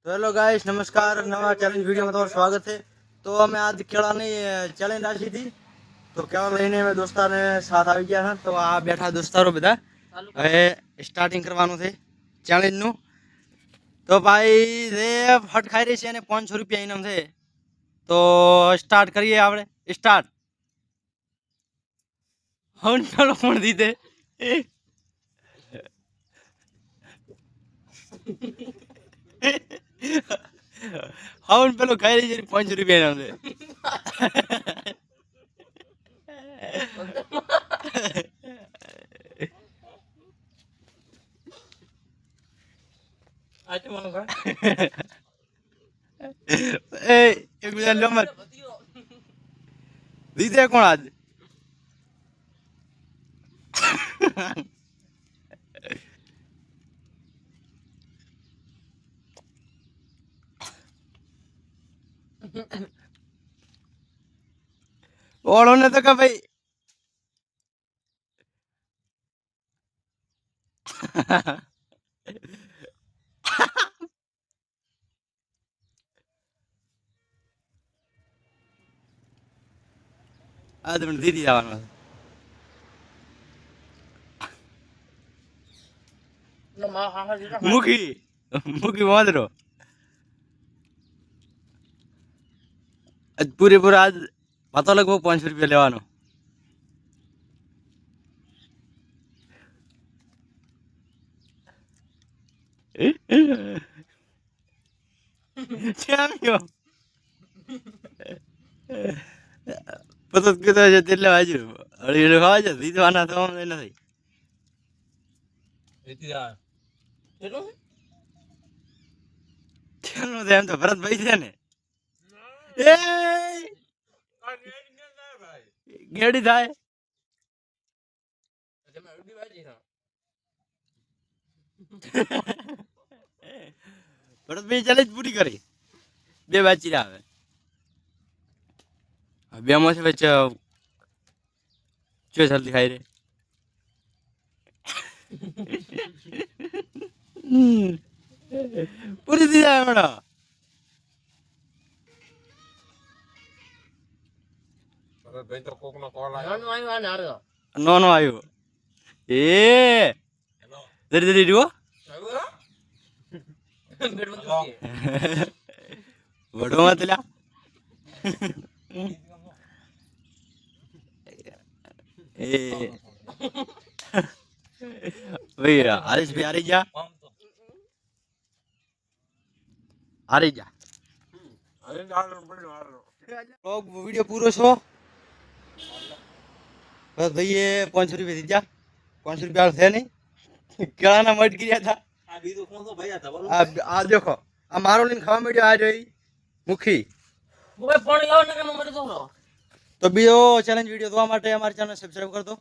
तो hello guys, नमस्कार। नवा चैलेंज वीडियो में તમારું સ્વાગત છે। તો અમે આજ કેળાની ચેલેન્જ રાખી હતી, તો કેળા લઈને અમે દોસ્તારને સાથ આવી ગયા હતા। તો આ બેઠા દોસ્તારો બધા હવે સ્ટાર્ટિંગ કરવાનું છે ચેલેન્જનું। તો ભાઈ જે ફટ ખાઈ રહી છે એને 500 રૂપિયા ઇનામ છે। તો સ્ટાર્ટ કરીએ આપણે। સ્ટાર્ટ। હવે પેલો પણ દીધે હવે પેલો ખાઈ રહી છે 500 રૂપિયા ઇનામ છે। એક બીજા નંબર દીધે કોણ આજ ઓળો ને તો કે ભાઈ આ તમને દીધી જવાનું મૂકી મૂકી વાંદરો આજ પૂરેપૂરા આજ પાતો લગભગ 500 રૂપિયા લેવાનો। પતો કીધો છે એટલે બાજુ હળી ખાવા છે દીધવાના તો નથી એમ તો ભરતભાઈ છે ને ગેડી થાય ભરતભાઈ ચેલેન્જ પૂરી કરી। બે બાચી આવે બે માં છે વચ્ચે ચો જલ્દી ખાઈ રે પૂરી થઈ જાય હમણાં નો નો આવ્યો એ જરી જરી જુઓ વડો માં તલ્યા એ ભાઈ હરીશ ભાઈ હારી જા હારી જા વિડીયો પૂરો છો બસ ભાઈ 500 રૂપિયા દીધા 500 રૂપિયા છે નહીં કેળાના મટ ગયા હતા આ દેખો આ મારો લઈને ખાવા માંડ્યો આ જોઈ મુખી તો બીજો ચેલેન્જ વિડીયો જોવા માટે અમારી ચેનલ સબસ્ક્રાઇબ કરી દો।